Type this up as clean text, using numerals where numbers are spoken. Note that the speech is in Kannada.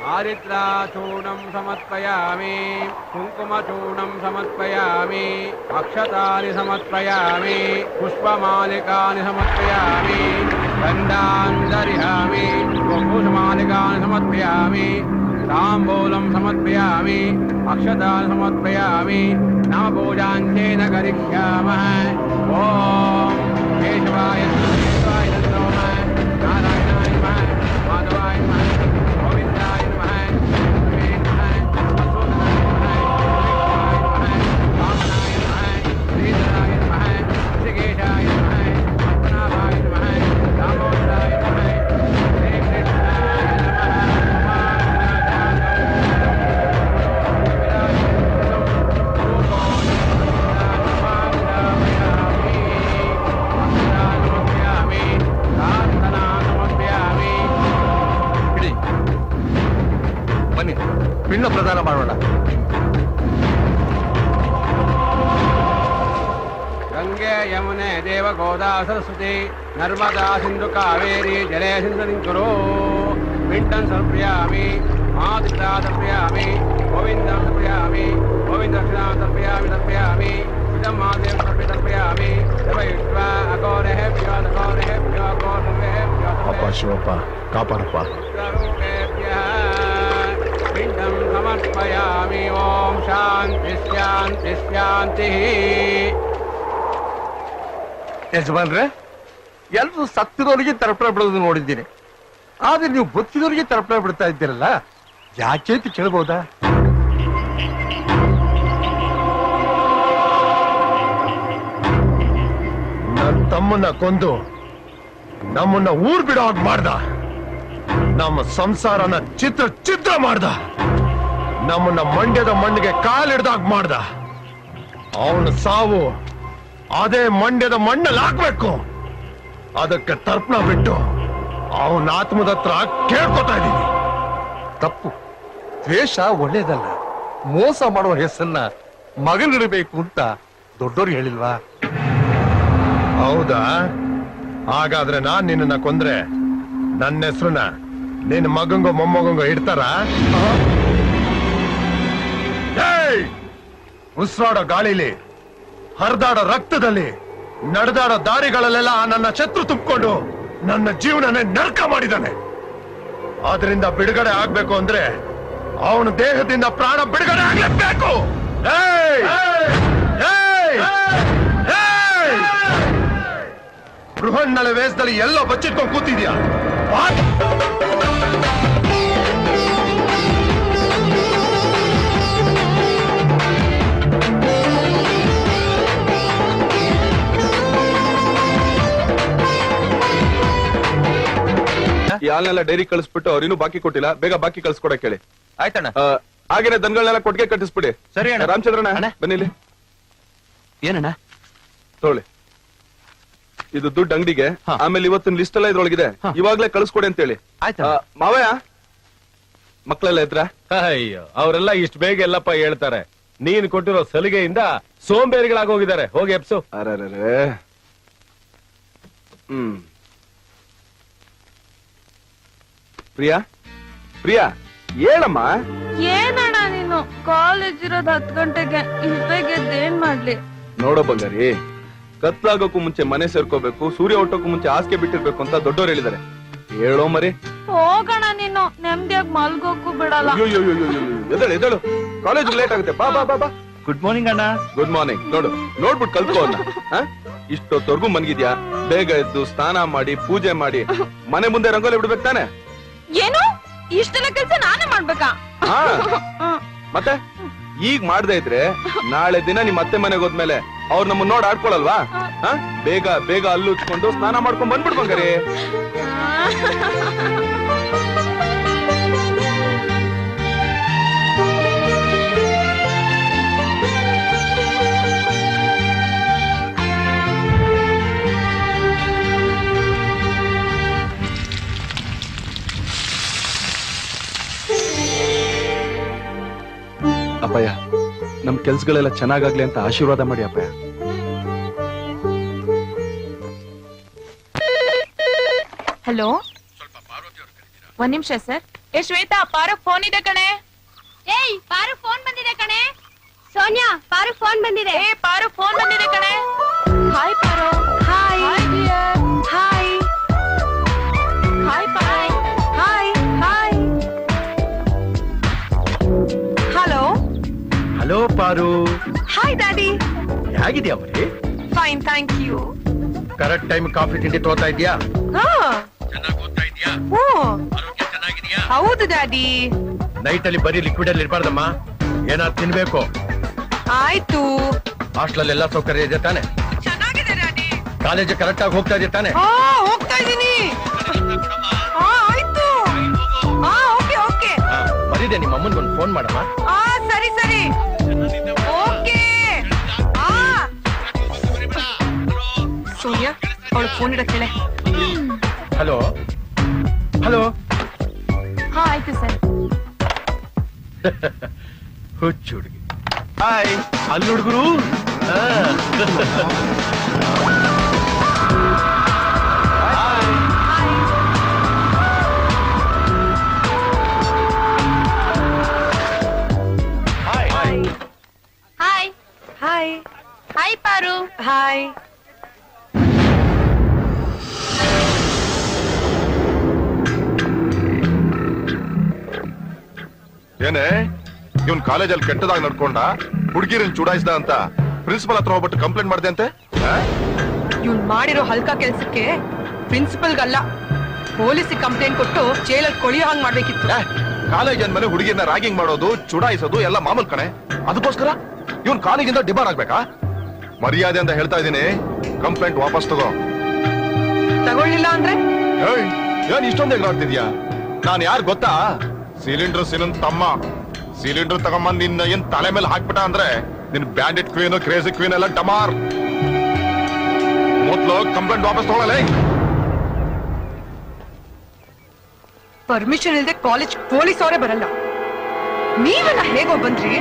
आरिद्राचूर्णं समर्पयामि कुङ्कुमचूर्णं समर्पयामि अक्षतानि समर्पयामि पुष्पमालिकानि समर्पयामि गन्धान् दर्शयामि पुष्पमालिकानि समर्पयामि ताम्बूलं समर्पयामि अक्षतानि समर्पयामि नमपूजाञ्चेन करिष्यामः ॐ केशवाय केशवाय नमः नारायणाय नमः माधवाय नमः गोविन्दाय नमः विष्णवे नमः वसुदेवाय नमः वामनाय नमः श्रीधराय नमः ऋषिकेशाय नमः पद्मनाभाय नमः दामोदराय नमः श्रीकृष्णाय ಬನ್ನಿ ಪಿಂಡ ಪ್ರದಾನ ಮಾಡೋಣ. ಗಂಗೆ ಯಮುನೆ ದೇವ ಗೋದಾ ಸರಸ್ವತಿ ನರ್ಮದಾ ಸಿಂಧು ಕಾವೇರಿ ಜಲೇ ಸಿಂಧು ಪಿಂಡಂ ಸಮರ್ಪಯಾಮಿ ಮಾತೃತಾ ಸಮರ್ಪಯಾಮಿ ಗೋವಿಂದಂ ಸಮರ್ಪಯಾಮಿ ಗೋವಿಂದ ದಕ್ಷಿಣಾಂ ಸಮರ್ಪಯಾಮಿ ಇದಂ ಮಾದೇವ ಸಮರ್ಪಯಾಮಿ ದೇವಯುಕ್ತ ಅಗೋರಃ ಪ್ರಿಯೋದಗೋರಃ ಪ್ರಿಯೋಗೋರಃ ಅಪ್ಪ ಶಿವಪ್ಪ ಕಾಪಾಡಪ್ಪ. ಪಿಂಡಂ ಸಮರ್ಪಯಾಮಿ ಓಂ ಶಾಂತಿ ಶಾಂತಿ ಶಾಂತಿ. ಯಜಮಾನ್ರೆ, ಎಲ್ಲರೂ ಸತ್ತಿರೋರಿಗೆ ತರ್ಪಣೆ ಬಿಡೋದು ನೋಡಿದ್ದೀನಿ, ಆದ್ರೆ ನೀವು ಬದುಕಿದವರಿಗೆ ತರ್ಪಣೆ ಬಿಡ್ತಾ ಇದ್ದೀರಲ್ಲ, ಯಾಕೆ ಅಂತ ಕೇಳ್ಬೋದಾ? ನನ್ನ ತಮ್ಮನ್ನ ಕೊಂದು ನಮ್ಮನ್ನ ಊರ್ ಬಿಡೋ ಹಾಗೆ ಮಾಡ್ದ, ನಮ್ಮ ಸಂಸಾರನ ಚಿತ್ರ ಮಾಡ್ದ, ನಮ್ಮನ್ನ ಮಂಡ್ಯದ ಮಣ್ಣಿಗೆ ಕಾಲಿಡ್ದಾಗ ಮಾಡ್ದ. ಅವನ ಸಾವು ಅದೇ ಮಂಡ್ಯದ ಮಣ್ಣಲ್ಲಿ ಹಾಕ್ಬೇಕು. ಅದಕ್ಕೆ ತರ್ಪಣ ಬಿಟ್ಟು ಅವನ ಆತ್ಮದ ಹತ್ರ ಕೇಳ್ಕೊತಾ ಇದ್ದೀನಿ. ತಪ್ಪು, ದ್ವೇಷ ಒಳ್ಳೇದಲ್ಲ. ಮೋಸ ಮಾಡುವ ಹೆಸರನ್ನ ಮಗನಿಡಬೇಕು ಅಂತ ದೊಡ್ಡೋರು ಹೇಳಿಲ್ವಾ? ಹೌದಾ? ಹಾಗಾದ್ರೆ ನಾನ್ ನಿನ್ನ ಕೊಂದ್ರೆ ನನ್ನ ಹೆಸರನ್ನ ನಿನ್ನ ಮಗಂಗೋ ಮೊಮ್ಮಗಂಗೋ ಇಡ್ತಾರ? ಉಸಿರಾಡೋ ಗಾಳಿಲಿ, ಹರಿದಾಡೋ ರಕ್ತದಲ್ಲಿ, ನಡೆದಾಡೋ ದಾರಿಗಳಲ್ಲೆಲ್ಲ ನನ್ನ ಶತ್ರು ತುಂಬಿಕೊಂಡು ನನ್ನ ಜೀವನನೇ ನರಕ ಮಾಡಿದ್ದಾನೆ. ಆದ್ರಿಂದ ಬಿಡುಗಡೆ ಆಗ್ಬೇಕು ಅಂದ್ರೆ ಅವನ ದೇಹದಿಂದ ಪ್ರಾಣ ಬಿಡುಗಡೆ ಆಗ್ಲೇಬೇಕು. ಬೃಹನ್ನಳ ವೇಷದಲ್ಲಿ ಎಲ್ಲ ಬಚ್ಚಿಟ್ಕೊಂಡು ಕೂತಿದ್ಯಾ? ಈ ಹಾಲ್ನೆಲ್ಲ ಡೈರಿ ಕಳಿಸ್ಬಿಟ್ಟು ಅವ್ರು ಇನ್ನೂ ಬಾಕಿ ಕೊಟ್ಟಿಲ್ಲ, ಬೇಗ ಬಾಕಿ ಕಳ್ಸ್ಕೊಡಕ್ ಹೇಳಿ. ಆಯ್ತಣ್ಣ. ಹಾಗೇನೆ ದನಗಳನ್ನೆಲ್ಲ ಕೊಟ್ಟಿಗೆ ಕಟ್ಟಿಸ್ಬಿಡಿ. ಸರಿ ಅಣ್ಣ. ರಾಮಚಂದ್ರಣ್ಣ ಬನ್ನಿಲಿ. ಏನಣ್ಣ? ತೊಗೊಳ್ಳಿ, ಇದು ದುಡ್ಡು ಅಂಗಡಿಗೆ. ಆಮೇಲೆ ಇವತ್ತಿನ ಲಿಸ್ಟ್ ಎಲ್ಲ ಇದ್ರೊಳಗಿದೆ, ಇವಾಗ್ಲೇ ಕಳಿಸ್ಕೊಡಿ ಅಂತ ಹೇಳಿ. ಮಾವಯ್ಯ, ಮಕ್ಕಳೆಲ್ಲ ಇದ್ರ? ಅಯ್ಯೋ, ಅವರೆಲ್ಲ ಇಷ್ಟು ಬೇಗ ಎಲ್ಲಪ್ಪ ಹೇಳ್ತಾರೆ. ನೀನ್ ಕೊಟ್ಟಿರೋ ಸಲಿಗೆಯಿಂದ ಸೋಂಬೇರಿಗಳಾಗೋಗಿದ್ದಾರೆ. ಹೋಗಿ ಎಪ್ಸು. ಅರೇ ಪ್ರಿಯಾ, ಪ್ರಿಯಾ ಹೇಳಮ್ಮ. ಏನಣ್ಣ ನೀನು? ಕಾಲೇಜ್ ಇರೋದು 10 ಗಂಟೆಗೆ, ಇಷ್ಟ ಬೇಗ ಏನ್ ಮಾಡ್ಲಿ? ನೋಡೋ ಬಂಗಾರಿ, ಕತ್ಲಾಗೋಕ್ಕೂ ಮುಂಚೆ ಮನೆ ಸೇರ್ಕೋಬೇಕು, ಸೂರ್ಯ ಹುಟ್ಟೋಕ್ಕೂ ಮುಂಚೆ ಹಾಸಿಗೆ ಬಿಟ್ಟಿರ್ಬೇಕು ಅಂತ ದೊಡ್ಡೋರು ಹೇಳಿದ್ದಾರೆ. ಹೇಳೋ ಮರಿ. ಹೋಗೋಣ, ನೀನು ನೆಮ್ಮದಿಯಾಗಿ ಮಲ್ಗೋಕ್ಕೂ ಬಿಡಲ್ಲ. ಎದಳು ಎದಳು, ಕಾಲೇಜ್ ಲೇಟ್ ಆಗುತ್ತೆ. ಬಾ ಬಾ ಬಾ ಬಾ. ಗುಡ್ ಮಾರ್ನಿಂಗ್ ಅಣ್ಣ. Good morning. ನೋಡ್ಬಿಟ್ಟು ಕಲ್ತ್ಕೋ ಅಣ್ಣ. ಇಷ್ಟೊತ್ತವರೆಗೂ ಮನ್ಗಿದ್ಯಾ? ಬೇಗ ಎದ್ದು ಸ್ನಾನ ಮಾಡಿ ಪೂಜೆ ಮಾಡಿ ಮನೆ ಮುಂದೆ ರಂಗೋಲಿ ಬಿಡ್ಬೇಕು ತಾನೆ? ಏನು ಇಷ್ಟೆಲ್ಲ ಕೆಲಸ ನಾನೇ ಮಾಡ್ಬೇಕಾ? ಮತ್ತೆ ಈಗ ಮಾಡದೇ ಇದ್ರೆ ನಾಳೆ ದಿನ ನಿಮ್ ಅತ್ತೆ ಮನೆಗೆ ಹೋದ್ಮೇಲೆ ಅವ್ರು ನಮ್ಮನ್ನ ನೋಡ್ ಆಡ್ಕೊಳಲ್ವಾ? ಬೇಗ ಬೇಗ ಅಲ್ಲು ಉಚ್ಕೊಂಡು ಸ್ನಾನ ಮಾಡ್ಕೊಂಡ್ ಬಂದ್ಬಿಡ್ ಬಂಗಾರಿ. ಅಪ್ಪಯ್ಯ, ನಮ್ ಕೆಲ್ಸಗಳೆಲ್ಲ ಚೆನ್ನಾಗಾಗ್ಲಿ ಅಂತ ಆಶೀರ್ವಾದ ಮಾಡಿ ಅಪ್ಪಯ್ಯ. ಹಲೋ, ಒಂದ್ ನಿಮಿಷ ಸರ್. ಶ್ವೇತಾ, ಪಾರು ಫೋನ್ ಇದೆ ಕಣೆ. ಏಯ್ ಪಾರು ಫೋನ್ ಬಂದಿದೆ ಕಣೆ. ಸೋನಿಯಾ, ಪಾರು ಫೋನ್ ಬಂದಿದೆ. ಪಾರು ಫೋನ್ ಬಂದಿದೆ ಕಣೆ. Hi Paru. Hi dear. Hi hi Paru. Hi hi. Hello hello Paru, hi daddy. ಹೇಗಿದ್ಯಾ ಬರೀ? Fine, thank you. Correct time coffee ತಿಂಡಿ ತೋತಾ ಇದ್ಯಾ? ಹೌದು ಡ್ಯಾಡಿ. ನೈಟ್ ಅಲ್ಲಿ ಬರೀ ಲಿಕ್ವಿಡ್ ಅಲ್ಲಿ ಇರ್ಬಾರ್ದಮ್ಮ, ಏನಾದ್ರು ತಿನ್ಬೇಕು. ಆಯ್ತು. ಹಾಸ್ಟೆಲ್ ಎಲ್ಲ ಸೌಕರ್ಯ ಇದೆ ತಾನೆ? ಚೆನ್ನಾಗಿದೆ ಡ್ಯಾಡಿ. ಕಾಲೇಜ್ ಕರೆಕ್ಟ್ ಆಗಿ ಹೋಗ್ತಾ ಇದೆ ತಾನೆ? ಹೋಗ್ತಾ ಇದೀನಿ. ಆಯ್ತು. Okay okay. ಬರೀದೆ ನಿಮ್ಮ ಅಮ್ಮನ್ಗೊಂದು ಫೋನ್ ಮಾಡಮ್ಮ. ಸರಿ ಸರಿ. ಓಕೆ. ಸೋನಿಯಾ, ಅವಳು ಫೋನ್ ಇಡಕ್ಕೇಳೆ. Hello hello. ಹಾ ಆಯ್ತು ಸರ್. ಹುಚ್ಚು ಹುಡುಗಿ. ಹಾಯ್. ಅಲ್ಲಿ ಹುಡುಗರು. Hi hi. Hi hi Paru. Hi. ಏನೇ ಇವನ್ ಕಾಲೇಜಲ್ಲಿ ಕೆಟ್ಟದಾಗ ನಡ್ಕೊಂಡ, ಹುಡುಗಿರನ್ ಚುಡಾಯಿಸ್ದ ಅಂತ ಪ್ರಿನ್ಸಿಪಲ್ ಹತ್ರ ಹೋಗ್ಬಿಟ್ಟು ಕಂಪ್ಲೇಂಟ್ ಮಾಡ್ದೆ ಅಂತೆ. ಇವ್ನು ಮಾಡಿರೋ ಹಲ್ಕ ಕೆಲ್ಸಕ್ಕೆ ಪ್ರಿನ್ಸಿಪಲ್ಗಲ್ಲ, ಪೊಲೀಸಿಗೆ ಕಂಪ್ಲೇಂಟ್ ಕೊಟ್ಟು ಜೈಲಲ್ಲಿ ಕೊಳಿಯೋ ಹಂಗ್ ಮಾಡ್ಬೇಕಿತ್ತು. ಕಾಲೇಜ್ ಅಂದ್ಮೇಲೆ ಹುಡುಗಿಯನ್ನ ರ್ಯಾಗಿಂಗ್ ಮಾಡೋದು, ಚುಡಾಯಿಸೋದು ಎಲ್ಲ ಮಾಮೂಲ್ ಕಣೆ. ಅದಕ್ಕೋಸ್ಕರ ಇವನ್ ಕಾಲೇಜಿಂದ ಡಿಬಾರ್ ಆಗ್ಬೇಕಾ? ಮರ್ಯಾದೆ ಅಂತ ಹೇಳ್ತಾ ಇದೀನಿ, ಕಂಪ್ಲೇಂಟ್ ವಾಪಸ್ ತಗೋ. ತಗೊಳ್ಳಿಲ್ಲ ಅಂದ್ರೆ ಏನ್ ಇಷ್ಟೊಂದು ಎಗ್ರಾಡ್ತಿದ್ಯಾ? ನಾನ್ ಯಾರು ಗೊತ್ತಾ? ಸಿಲಿಂಡರ್ ಸಿನನ್ ತಮ್ಮ. ಸಿಲಿಂಡರ್ ತಗೊಂಬಂದ್ ನಿನ್ನ ಏನ್ ತಲೆ ಮೇಲೆ ಹಾಕ್ಬಿಟ್ಟ ಅಂದ್ರೆ ನಿನ್ ಬ್ಯಾಂಡೆಡ್ ಕ್ವೀನ್, ಕ್ರೇಜಿ ಕ್ವೀನ್ ಎಲ್ಲ ಡಮಾರ್. ಮೊದ್ಲು ಕಂಪ್ಲೇಂಟ್ ವಾಪಸ್ ತಗೊಳ್ಳಲ್ಲ. ಪರ್ಮಿಷನ್ ಇಲ್ದೆ ಕಾಲೇಜ್ ಪೊಲೀಸ್ ಅವರೇ ಬರಲ್ಲ. ನೀವೆಲ್ಲ ಹೇಗೋ ಬಂದ್ರಿ?